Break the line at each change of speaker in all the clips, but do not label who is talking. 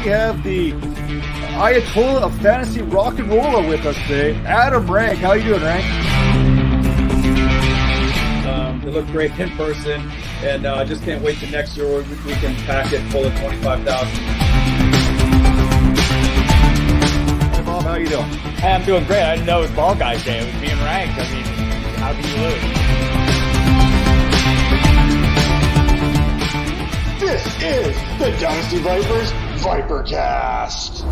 have the Ayatollah of fantasy rock and roller with us today, Adam Rank. How you doing, Rank?
They look great in person, and I just can't wait till next year where we can pack it full of 25,000.
Hey, Bob, how you doing?
Hey, I'm doing great. I didn't know it was Ball Guys Day. It was being ranked. I mean, how can you lose?
This is the Dynasty Vipers Vipercast.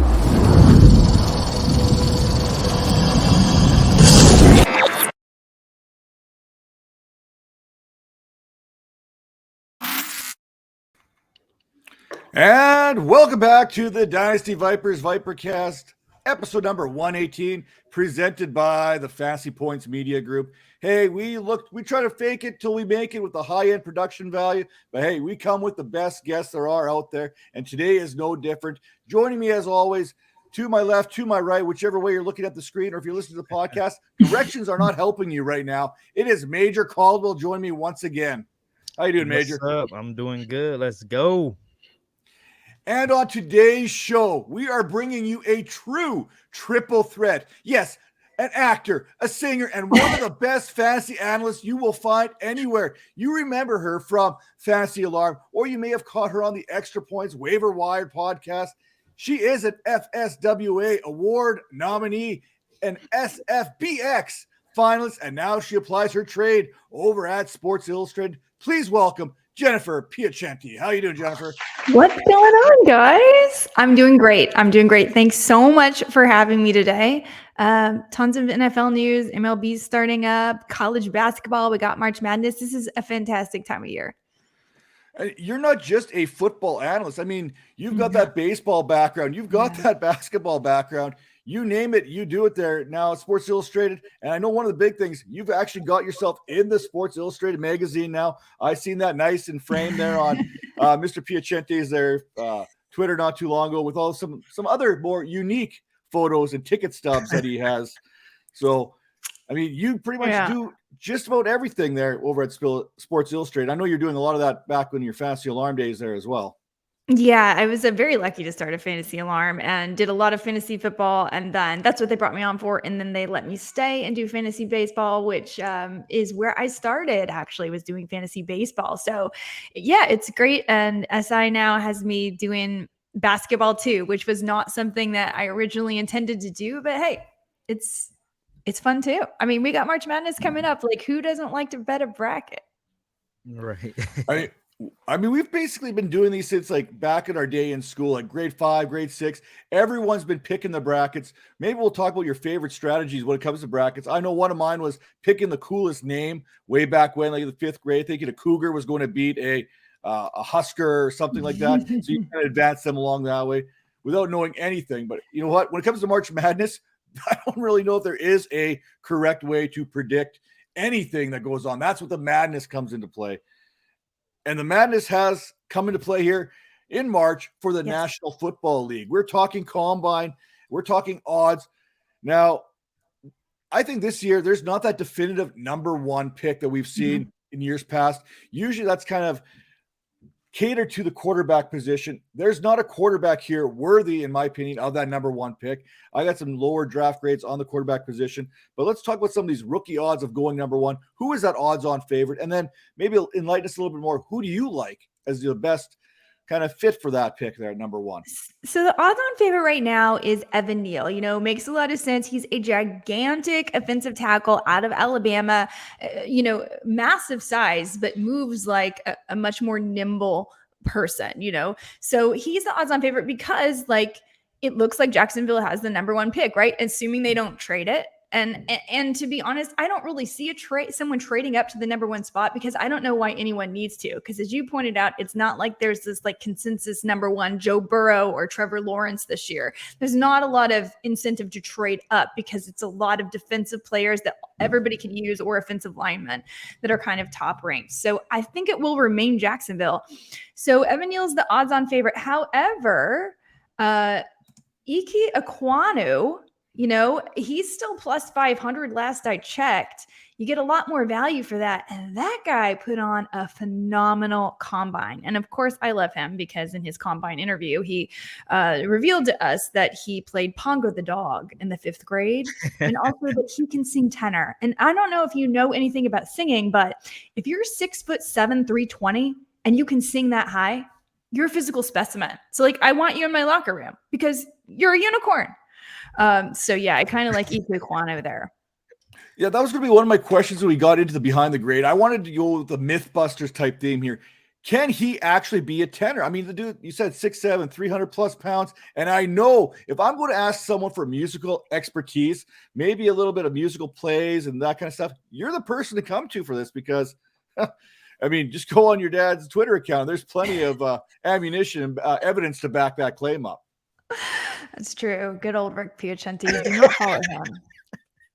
And welcome back to the Dynasty Vipers Vipercast, episode number 118, presented by the Fantasy Points Media Group. Hey, we try to fake it till we make it with the high-end production value, but hey, we come with the best guests there are out there, and today is no different. Joining me as always, to my left, to my right, whichever way you're looking at the screen, or if you're listening to the podcast, directions are not helping you right now. It is Major Caldwell joining me once again. How you doing, Major?
What's up? I'm doing good. Let's go.
And on today's show, we are bringing you a true triple threat. Yes, an actor, a singer, and one of the best fantasy analysts you will find anywhere. You remember her from Fantasy Alarm, or you may have caught her on the Extra Points Waiver Wire podcast. She is an FSWA award nominee, an SFBX finalist, and now she applies her trade over at Sports Illustrated. Please welcome Jennifer Piacenti. How you doing, Jennifer?
What's going on, guys? I'm doing great. Thanks so much for having me today. Tons of NFL news, MLB's starting up, college basketball. We got March Madness. This is a fantastic time of year.
You're not just a football analyst. I mean, you've got that baseball background. You've got that basketball background. You name it, you do it there. Now, Sports Illustrated, and I know one of the big things, you've actually got yourself in the Sports Illustrated magazine now. I've seen that nice and framed there on Mr. Piacenti's there Twitter not too long ago with all some other more unique photos and ticket stubs that he has. So, I mean, you pretty much do just about everything there over at Sports Illustrated. I know you're doing a lot of that back in your Fantasy Alarm days there as well.
Yeah, I was very lucky to start a Fantasy Alarm and did a lot of fantasy football. And then that's what they brought me on for. And then they let me stay and do fantasy baseball, which is where I started, actually, was doing fantasy baseball. So, yeah, it's great. And SI now has me doing basketball too, which was not something that I originally intended to do. But hey, it's fun too. I mean, we got March Madness coming up. Like, who doesn't like to bet a bracket?
Right.
I mean, we've basically been doing these since like back in our day in school, like grade 5, grade 6. Everyone's been picking the brackets. Maybe we'll talk about your favorite strategies when it comes to brackets. I know one of mine was picking the coolest name way back when, like the 5th grade, thinking a Cougar was going to beat a Husker or something like that. So you kind of advance them along that way without knowing anything. But you know what? When it comes to March Madness, I don't really know if there is a correct way to predict anything that goes on. That's what the madness comes into play. And the madness has come into play here in March for the National Football League. We're talking combine. We're talking odds. Now, I think this year there's not that definitive number one pick that we've seen in years past. Usually that's kind of catered to the quarterback position. There's not a quarterback here worthy, in my opinion, of that number one pick. I got some lower draft grades on the quarterback position, but let's talk about some of these rookie odds of going number one. Who is that odds on favorite? And then maybe enlighten us a little bit more. Who do you like as the best kind of fit for that pick there at number one?
So the odds on favorite right now is Evan Neal. You know, makes a lot of sense. He's a gigantic offensive tackle out of Alabama, massive size, but moves like a much more nimble person, So he's the odds on favorite because it looks like Jacksonville has the number one pick, right? Assuming they don't trade it. And to be honest, I don't really see someone trading up to the number one spot because I don't know why anyone needs to. Because as you pointed out, it's not like there's this consensus number one Joe Burrow or Trevor Lawrence this year. There's not a lot of incentive to trade up because it's a lot of defensive players that everybody can use or offensive linemen that are kind of top ranked. So I think it will remain Jacksonville. So Evan Neal's the odds on favorite. However, Ike Ekwonu, he's still plus 500 last I checked. you get a lot more value for that. And that guy put on a phenomenal combine. And of course, I love him because in his combine interview, he revealed to us that he played Pongo the dog in the 5th grade and also that he can sing tenor. And I don't know if you know anything about singing, but if you're 6'7", 320, and you can sing that high, you're a physical specimen. So like, I want you in my locker room because you're a unicorn. So yeah, I kind of like Ike Kwano there.
Yeah, that was going to be one of my questions when we got into the behind the grade. I wanted to go with the Mythbusters type theme here. Can he actually be a tenor? I mean, the dude, you said 6'7", 300 plus pounds. And I know if I'm going to ask someone for musical expertise, maybe a little bit of musical plays and that kind of stuff, you're the person to come to for this because, I mean, just go on your dad's Twitter account. There's plenty of ammunition and evidence to back that claim up.
That's true. Good old Rick Piacenti. Do not follow him.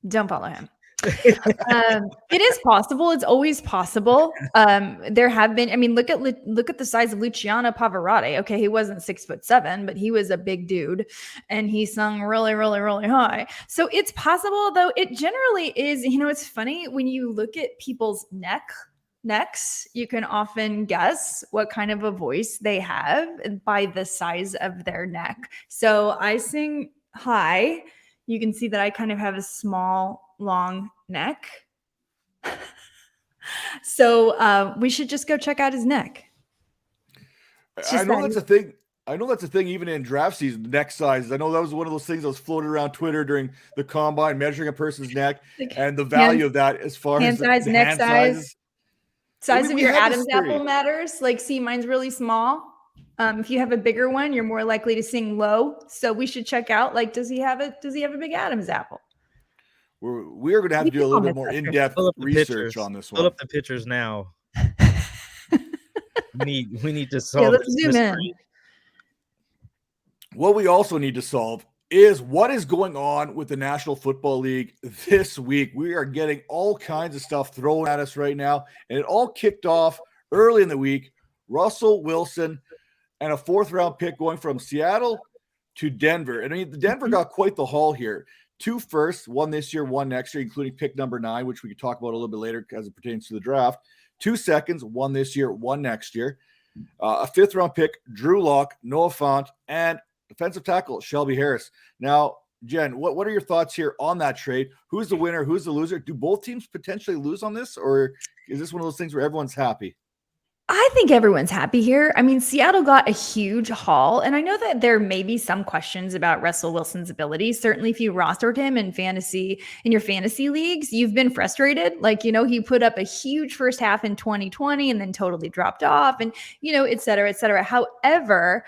Don't follow him. It is possible. It's always possible. There have been, I mean, look at the size of Luciano Pavarotti. Okay. He wasn't 6'7", but he was a big dude and he sung really, really, really high. So it's possible, though. It generally is, it's funny when you look at people's necks, you can often guess what kind of a voice they have by the size of their neck. So I sing high. You can see that I kind of have a small, long neck. So we should just go check out his neck.
I know that's a thing. I know that's a thing even in draft season, neck sizes. I know that was one of those things that was floated around Twitter during the combine, measuring a person's neck and the value of that as far
hand
as
size,
the
neck
hand
size.
sizes.
Size of your Adam's apple matters. Like, see, mine's really small. If you have a bigger one, you're more likely to sing low. So we should check out, like, does he have a big Adam's apple?
We're going to have to do a little bit more in-depth research on this one.
Pull up the pictures now. we need to solve
let's zoom in.
What we also need to solve is what is going on with the National Football League this week. We are getting all kinds of stuff thrown at us right now, and it all kicked off early in the week. Russell Wilson and a 4th-round pick going from Seattle to Denver. And I mean, Denver got quite the haul here. 2 firsts, 1 this year, 1 next year, including pick number 9, which we could talk about a little bit later as it pertains to the draft. 2 seconds, 1 this year, 1 next year. A 5th-round pick, Drew Lock, Noah Fant, and defensive tackle, Shelby Harris. Now, Jen, what are your thoughts here on that trade? Who's the winner? Who's the loser? Do both teams potentially lose on this, or is this one of those things where everyone's happy?
I think everyone's happy here. I mean, Seattle got a huge haul, and I know that there may be some questions about Russell Wilson's ability. Certainly, if you rostered him in your fantasy leagues, you've been frustrated. Like, he put up a huge first half in 2020 and then totally dropped off, and et cetera, et cetera. However,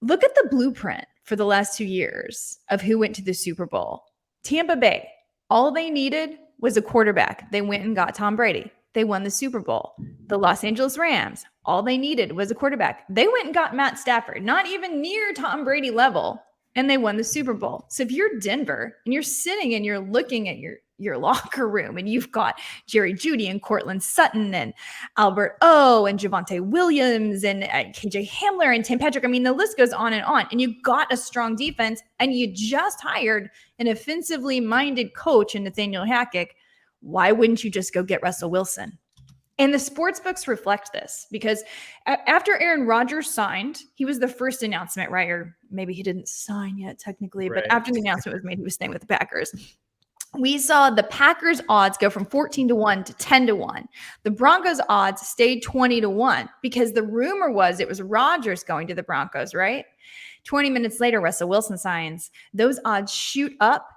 look at the blueprint for the last 2 years of who went to the Super Bowl. Tampa Bay, all they needed was a quarterback. They went and got Tom Brady. They won the Super Bowl. The Los Angeles Rams, all they needed was a quarterback. They went and got Matt Stafford, not even near Tom Brady level, and they won the Super Bowl. So if you're Denver and you're sitting and you're looking at your locker room and you've got Jerry Jeudy and Cortland Sutton and Albert O and Javonte Williams and KJ Hamler and Tim Patrick, I mean, the list goes on, and you got a strong defense and you just hired an offensively minded coach in Nathaniel Hackett. Why wouldn't you just go get Russell Wilson? And the sports books reflect this because after Aaron Rodgers signed, he was the first announcement, right? Or maybe he didn't sign yet technically, but after the announcement was made, he was staying with the Packers. We saw the Packers odds go from 14-1 to 10-1. The Broncos odds stayed 20-1 because the rumor was it was Rodgers going to the Broncos, right? 20 minutes later, Russell Wilson signs. Those odds shoot up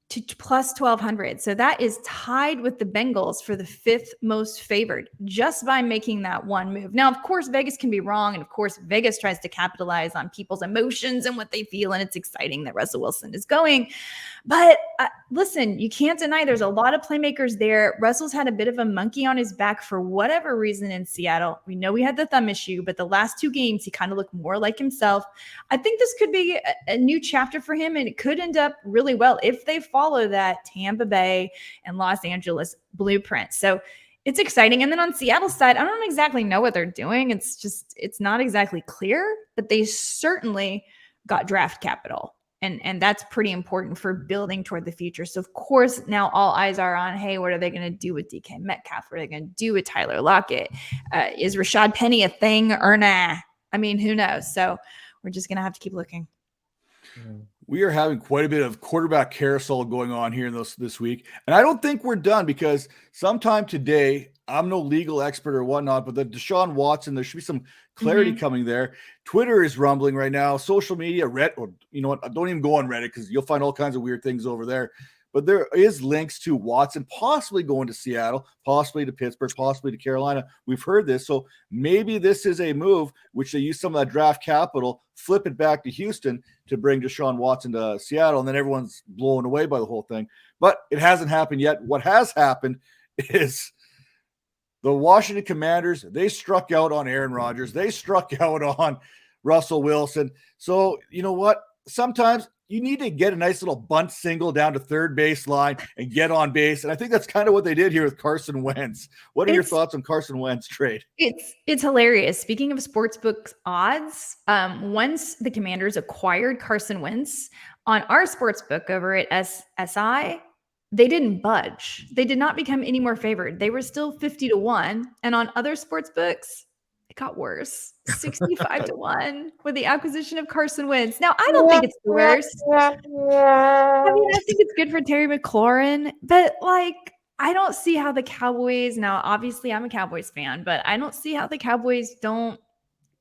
to plus 1,200. So that is tied with the Bengals for the 5th most favored just by making that one move. Now, of course, Vegas can be wrong. And of course, Vegas tries to capitalize on people's emotions and what they feel. And it's exciting that Russell Wilson is going. But listen, you can't deny there's a lot of playmakers there. Russell's had a bit of a monkey on his back for whatever reason in Seattle. We know he had the thumb issue, but the last 2 games, he kind of looked more like himself. I think this could be a new chapter for him, and it could end up really well if they follow that Tampa Bay and Los Angeles blueprint. So it's exciting. And then on Seattle's side, I don't exactly know what they're doing. It's not exactly clear, but they certainly got draft capital. And that's pretty important for building toward the future. So of course now all eyes are on, hey, what are they going to do with DK Metcalf? What are they going to do with Tyler Lockett? Is Rashad Penny a thing or nah? I mean, who knows? So we're just going to have to keep looking.
We are having quite a bit of quarterback carousel going on here in this week. And I don't think we're done, because sometime today, I'm no legal expert or whatnot, but the Deshaun Watson, there should be some clarity coming there. Twitter is rumbling right now. Social media, Reddit, or you know what? Don't even go on Reddit, because you'll find all kinds of weird things over there. But there is links to Watson possibly going to Seattle, possibly to Pittsburgh, possibly to Carolina. We've heard this. So maybe this is a move which they use some of that draft capital, flip it back to Houston to bring Deshaun Watson to Seattle, and then everyone's blown away by the whole thing. But it hasn't happened yet. What has happened is the Washington Commanders, they struck out on Aaron Rodgers. They struck out on Russell Wilson. So you know what? Sometimes you need to get a nice little bunt single down to third base line and get on base. And I think that's kind of what they did here with Carson Wentz. What are your thoughts on Carson Wentz trade?
It's hilarious. Speaking of sportsbook odds, once the Commanders acquired Carson Wentz on our sportsbook over at SI, they didn't budge. They did not become any more favored. They were still 50-1. And on other sports books, it got worse. 65-1 with the acquisition of Carson Wentz. Now, I don't think it's the worst. I mean, I think it's good for Terry McLaurin, but like, I don't see how the Cowboys, now obviously I'm a Cowboys fan, but I don't see how the Cowboys don't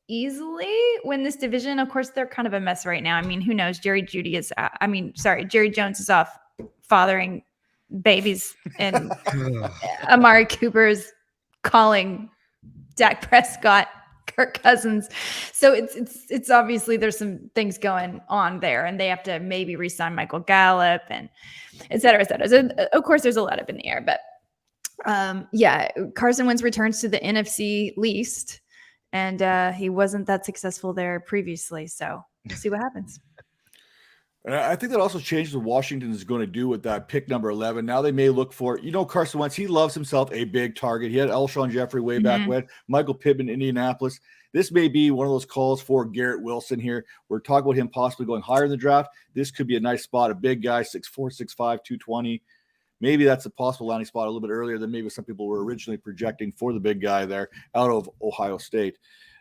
easily win this division. Of course, they're kind of a mess right now. I mean, who knows? Jerry Jones is off fathering babies, and Amari Cooper's calling Dak Prescott Kirk Cousins. So it's obviously there's some things going on there, and they have to maybe re-sign Michael Gallup and et cetera, et cetera. So of course, there's a lot up in the air, but Carson Wentz returns to the NFC least, and he wasn't that successful there previously. So we'll see what happens.
And I think that also changes what Washington is going to do with that pick number 11. Now they may look for, Carson Wentz, he loves himself a big target. He had Alshon Jeffrey way back when, Michael Pittman, Indianapolis. This may be one of those calls for Garrett Wilson here. We're talking about him possibly going higher in the draft. This could be a nice spot, a big guy, 6'4", 6'5", 220. Maybe that's a possible landing spot a little bit earlier than maybe some people were originally projecting for the big guy there out of Ohio State.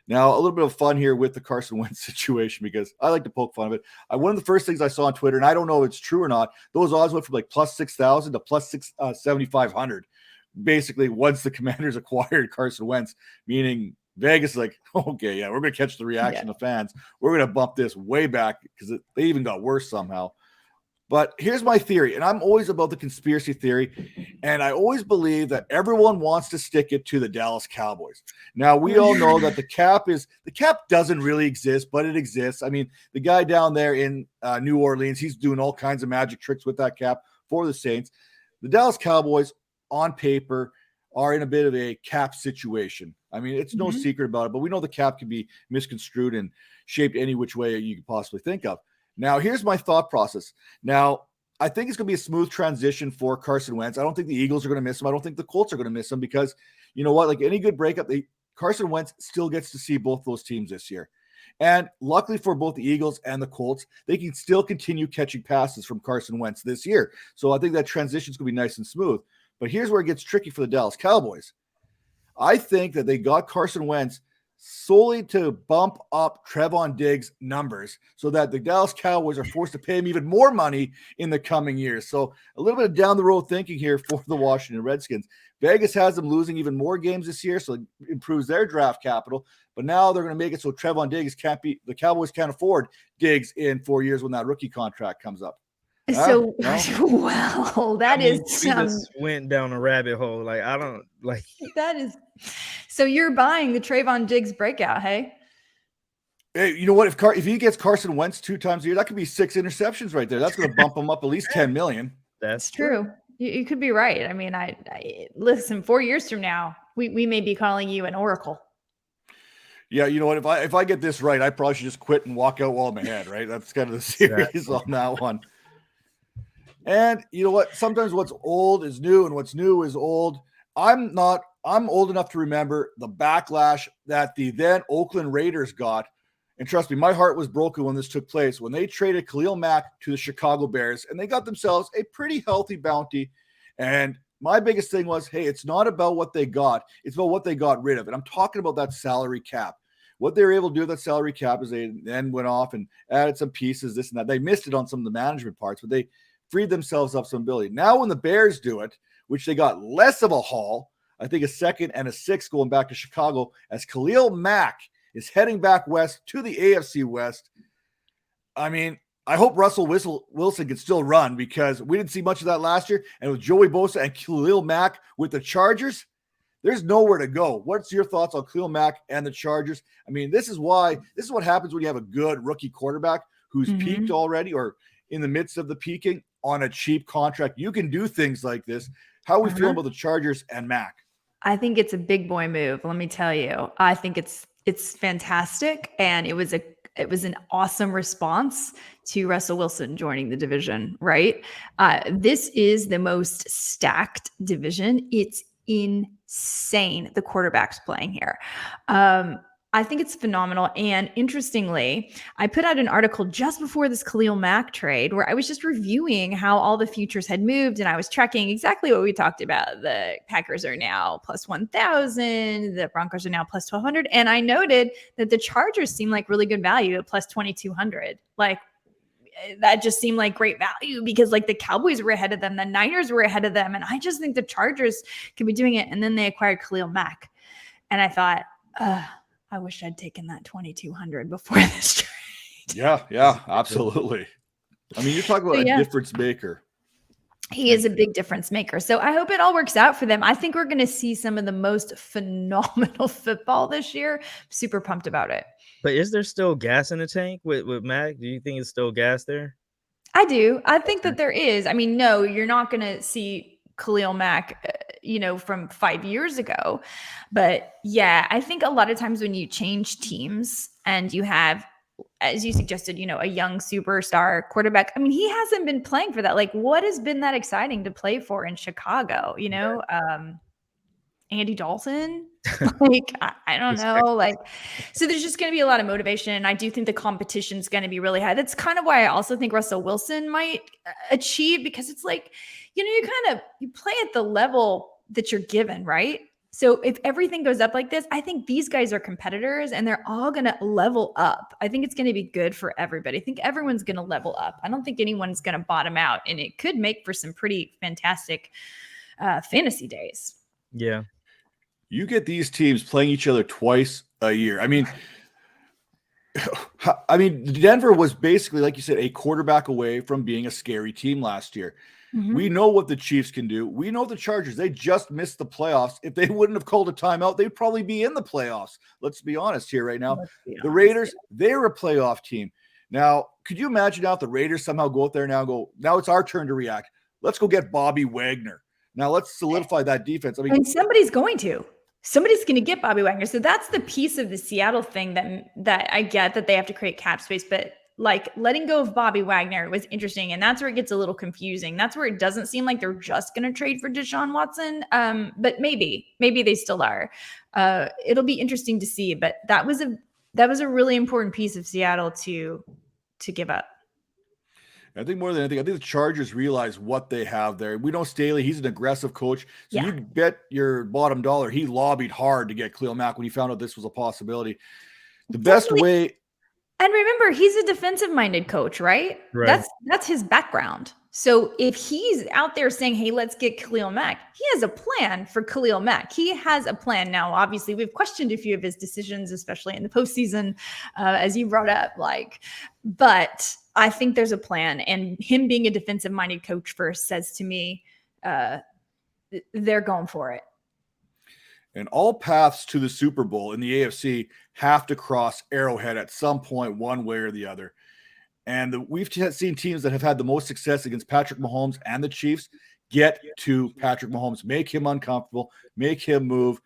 Now, a little bit of fun here with the Carson Wentz situation, because I like to poke fun of it. One of the first things I saw on Twitter, and I don't know if it's true or not, those odds went from like plus 6,000 to plus 7,500. Basically, once the Commanders acquired Carson Wentz, meaning Vegas is like, okay, yeah, we're going to catch the reaction of fans. We're going to bump this way back, because they even got worse somehow. But here's my theory, and I'm always about the conspiracy theory, and I always believe that everyone wants to stick it to the Dallas Cowboys. Now, we all know that the cap doesn't really exist, but it exists. I mean, the guy down there in New Orleans, he's doing all kinds of magic tricks with that cap for the Saints. The Dallas Cowboys, on paper, are in a bit of a cap situation. I mean, it's no secret about it, but we know the cap can be misconstrued and shaped any which way you could possibly think of. Now, here's my thought process. Now, I think it's going to be a smooth transition for Carson Wentz. I don't think the Eagles are going to miss him. I don't think the Colts are going to miss him, because you know what? Like any good breakup, Carson Wentz still gets to see both those teams this year. And luckily for both the Eagles and the Colts, they can still continue catching passes from Carson Wentz this year. So I think that transition is going to be nice and smooth. But here's where it gets tricky for the Dallas Cowboys. I think that they got Carson Wentz solely to bump up Trevon Diggs' numbers so that the Dallas Cowboys are forced to pay him even more money in the coming years. So a little bit of down the road thinking here for the Washington Redskins. Vegas has them losing even more games this year, so it improves their draft capital. But now they're going to make it so Trevon Diggs the Cowboys can't afford Diggs in 4 years when that rookie contract comes up.
So, well, that is
just went down a rabbit hole. Like, I don't like
that is. So you're buying the Trevon Diggs breakout, hey?
Hey, you know what? If he gets Carson Wentz 2 times a year, that could be 6 interceptions right there. That's going to bump him up at least 10 million.
That's
true. You could be right. I mean, I listen. 4 years from now, we may be calling you an oracle.
Yeah, you know what? If I get this right, I probably should just quit and walk out while I'm ahead. Right? That's kind of the series on that one. And you know what? Sometimes what's old is new, and what's new is old. I'm old enough to remember the backlash that the then Oakland Raiders got And trust me, my heart was broken when this took place, when they traded Khalil Mack to the Chicago Bears, and they got themselves a pretty healthy bounty. And my biggest thing was, hey, it's not about what they got. It's about what they got rid of. And I'm talking about that salary cap. What they were able to do with that salary cap is they then went off and added some pieces, this and that. They missed it on some of the management parts, but they freed themselves up some ability. Now when the Bears do it, which they got less of a haul, I think a second and a sixth going back to Chicago, as Khalil Mack is heading back west to the AFC West. I mean, I hope Russell Wilson can still run, because we didn't see much of that last year. And with Joey Bosa and Khalil Mack with the Chargers, there's nowhere to go. What's your thoughts on Khalil Mack and the Chargers? I mean, this is what happens when you have a good rookie quarterback who's peaked already or in the midst of the peaking on a cheap contract. You can do things like this. How are we feeling about the Chargers and Mack?
I think it's a big boy move. Let me tell you. I think it's fantastic, and it was an awesome response to Russell Wilson joining the division, right? This is the most stacked division. It's insane, the quarterbacks playing here. I think it's phenomenal. And interestingly, I put out an article just before this Khalil Mack trade where I was just reviewing how all the futures had moved, and I was tracking exactly what we talked about. The Packers are now plus 1,000. The Broncos are now plus 1,200. And I noted that the Chargers seem like really good value at plus 2,200. Like, that just seemed like great value, because like the Cowboys were ahead of them, the Niners were ahead of them. And I just think the Chargers could be doing it. And then they acquired Khalil Mack. And I thought, I wish I'd taken that 2,200 before this trade.
Yeah, absolutely. I mean, you're talking about a difference maker.
He is a big difference maker. So I hope it all works out for them. I think we're going to see some of the most phenomenal football this year. Super pumped about it.
But is there still gas in the tank with Mac? Do you think it's still gas there?
I do. I think that there is. I mean, no, you're not going to see Khalil Mack, from 5 years ago. But yeah, I think a lot of times when you change teams and you have, as you suggested, a young superstar quarterback, I mean, he hasn't been playing for that. Like, what has been that exciting to play for in Chicago? Andy Dalton? Like, I don't know. Like, so there's just going to be a lot of motivation. And I do think the competition is going to be really high. That's kind of why I also think Russell Wilson might achieve, because it's like, you play at the level that you're given, right? So if everything goes up like this, I think these guys are competitors and they're all going to level up. I think it's going to be good for everybody. I think everyone's going to level up. I don't think anyone's going to bottom out, and it could make for some pretty fantastic fantasy days.
Yeah.
You get these teams playing each other twice a year. I mean, Denver was basically, like you said, a quarterback away from being a scary team last year. Mm-hmm. We know what the Chiefs can do. We know the Chargers. They just missed the playoffs. If they wouldn't have called a timeout, they'd probably be in the playoffs. Let's be honest here right now. The Raiders, they're a playoff team. Now, could you imagine now if the Raiders somehow go out there now it's our turn to react. Let's go get Bobby Wagner. Now let's solidify that defense. I mean,
and somebody's going to get Bobby Wagner. So that's the piece of the Seattle thing that I get, that they have to create cap space, but like letting go of Bobby Wagner was interesting. And that's where it gets a little confusing. That's where it doesn't seem like they're just going to trade for Deshaun Watson. But maybe they still are. It'll be interesting to see, but that was a really important piece of Seattle to give up.
I think more than anything, I think the Chargers realize what they have there. We know Staley, he's an aggressive coach. So you bet your bottom dollar he lobbied hard to get Khalil Mack when he found out this was a possibility. The best way.
And remember, he's a defensive-minded coach, right? That's his background. So if he's out there saying, hey, let's get Khalil Mack, he has a plan for Khalil Mack. He has a plan. Now, obviously, we've questioned a few of his decisions, especially in the postseason, as you brought up, but I think there's a plan. And him being a defensive-minded coach first says to me, they're going for it.
And all paths to the Super Bowl in the AFC have to cross Arrowhead at some point, one way or the other. And we've seen teams that have had the most success against Patrick Mahomes and the Chiefs get to Patrick Mahomes, make him uncomfortable, make him move.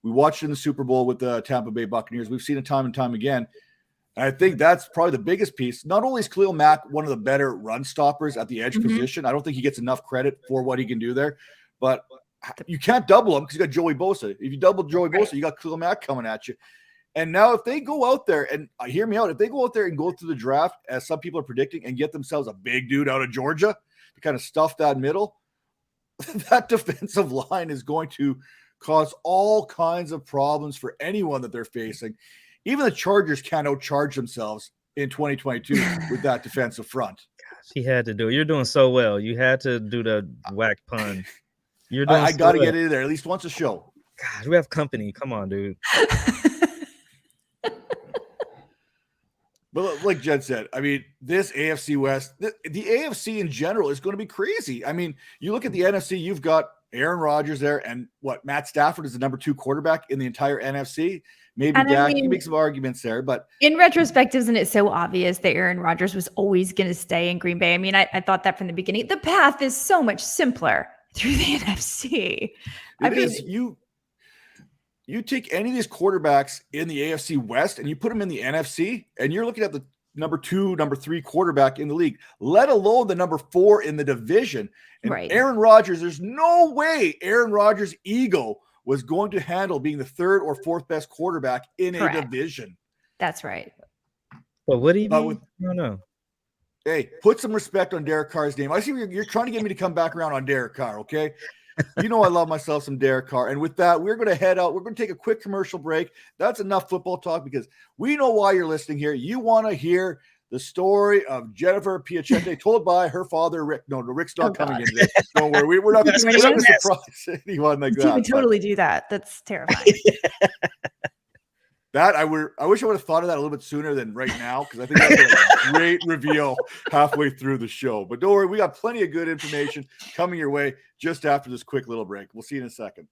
We watched in the Super Bowl with the Tampa Bay Buccaneers. We've seen it time and time again. And I think that's probably the biggest piece. Not only is Khalil Mack one of the better run stoppers at the edge position, I don't think he gets enough credit for what he can do there, but you can't double him because you got Joey Bosa. If you double Joey Bosa, you got Khalil Mack coming at you. And now if they go out there and hear me out, if they go out there and go through the draft, as some people are predicting, and get themselves a big dude out of Georgia to kind of stuff that middle, that defensive line is going to cause all kinds of problems for anyone that they're facing. Even the Chargers can't outcharge themselves in 2022 with that defensive front.
He had to do it. You're doing so well. You had to do the whack pun. You're doing
I
so
got to
well.
get in there at least once a show.
God, we have company. Come on, dude.
But like Jed said, I mean, this AFC West, the AFC in general is going to be crazy. I mean, you look at the NFC, you've got Aaron Rodgers there, and Matt Stafford is the number 2 quarterback in the entire NFC. Maybe
And I
Dak, you
mean,
make some arguments there, but
in retrospect, isn't it so obvious that Aaron Rodgers was always going to stay in Green Bay? I mean, I thought that from the beginning. The path is so much simpler through the NFC.
You take any of these quarterbacks in the AFC West and you put them in the NFC, and you're looking at the number 2, number 3 quarterback in the league, let alone the number 4 in the division. And
Right.
Aaron Rodgers, there's no way Aaron Rodgers' ego was going to handle being the 3rd or 4th best quarterback in
Correct.
a division.
That's right.
But what do you
But
mean? I don't know.
Hey, put some respect on Derek Carr's name. I see you're trying to get me to come back around on Derek Carr, okay? You know I love myself some Derek Carr. And with that, we're going to head out. We're going to take a quick commercial break. That's enough football talk because we know why you're listening here. You want to hear the story of Jennifer Piacenti told by her father, Rick. No, Rick's not coming in today. Don't worry. We're not going to surprise anyone like
You
that.
would totally do that. That's terrifying.
That I wish I would have thought of that a little bit sooner than right now, because I think that's a great reveal halfway through the show. But don't worry, we got plenty of good information coming your way just after this quick little break. We'll see you in a second.